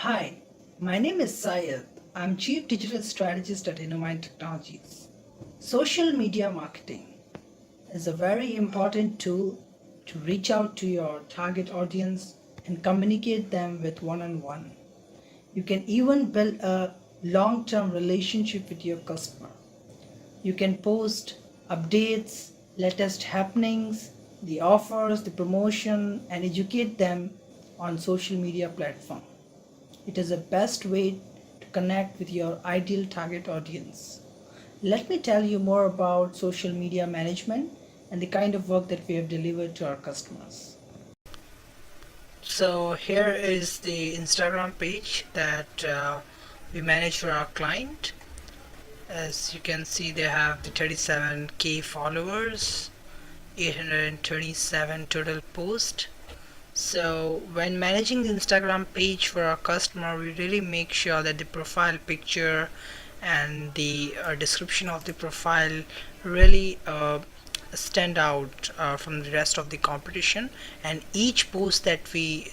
Hi, my name is Syed. I'm Chief Digital Strategist at Innomine Technologies. Social media marketing is a very important tool to reach out to your target audience and communicate them with one-on-one. You can even build a long-term relationship with your customer. You can post updates, latest happenings, the offers, the promotion, and educate them on social media platform. It is the best way to connect with your ideal target audience. Let me tell you more about social media management and the kind of work that we have delivered to our customers. So here is the Instagram page that we manage for our client. As you can see, they have the 37K followers, 827 total posts. So when managing the Instagram page for our customer, we really make sure that the profile picture and the description of the profile really stand out from the rest of the competition. And each post that we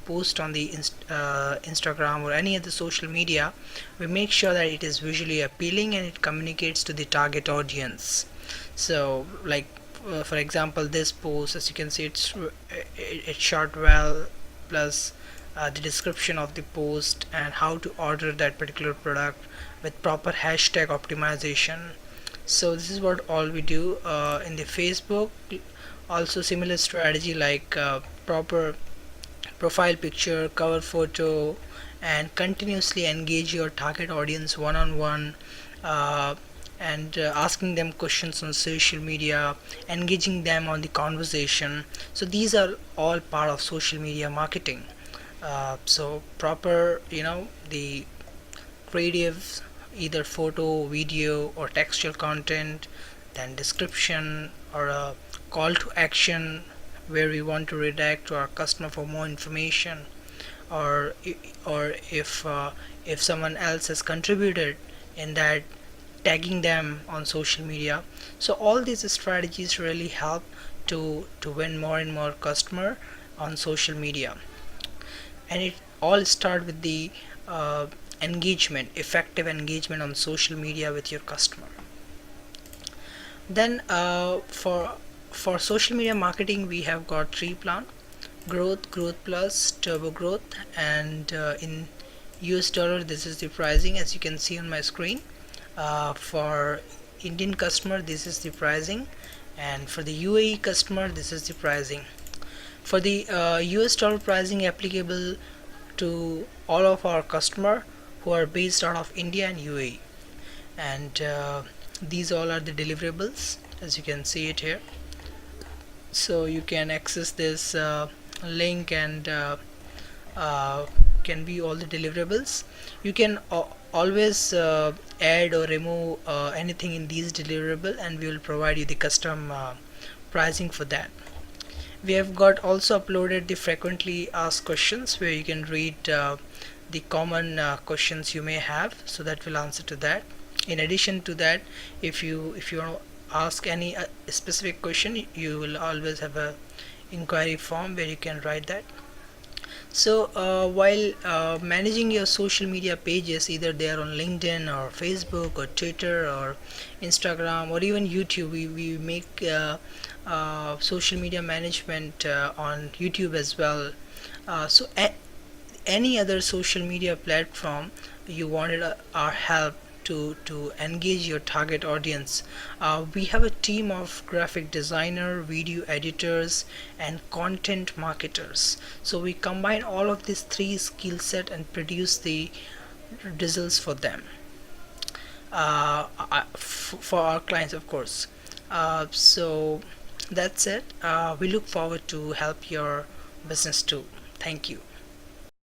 post on the Instagram or any other social media, we make sure that it is visually appealing and it communicates to the target audience. So like for example, this post, as you can see, it's shot well, plus the description of the post and how to order that particular product with proper hashtag optimization. So this is what all we do in the Facebook. Also similar strategy, like proper profile picture, cover photo, and continuously engage your target audience one on one, and asking them questions on social media, engaging them on the conversation. So these are all part of social media marketing. So proper, the creatives, either photo, video, or textual content, then description or a call to action where we want to redirect to our customer for more information, or if someone else has contributed in that, tagging them on social media. So all these strategies really help to win more and more customer on social media. And it all start with the uh, engagement, effective engagement on social media with your customer. Then for social media marketing, we have got three plan: growth, growth plus, turbo growth. And in US dollar, this is the pricing, as you can see on my screen. For Indian customer, this is the pricing, and for the UAE customer, this is the pricing. For the US dollar pricing applicable to all of our customer who are based out of India and UAE. And these all are the deliverables, as you can see it here. So you can access this link and uh, can view all the deliverables. You can always add or remove anything in these deliverable, and we will provide you the custom pricing for that. We have got also uploaded the frequently asked questions, where you can read the common questions you may have, so that will answer to that. In addition to that, if you want to ask any specific question, you will always have a inquiry form where you can write that. So while managing your social media pages, either they are on LinkedIn or Facebook or Twitter or Instagram or even YouTube, we make social media management on YouTube as well. So any other social media platform you wanted our help to engage your target audience, we have a team of graphic designer, video editors, and content marketers. So we combine all of these three skill set and produce the results for them, for our clients, of course. So that's it. We look forward to help your business too. Thank you.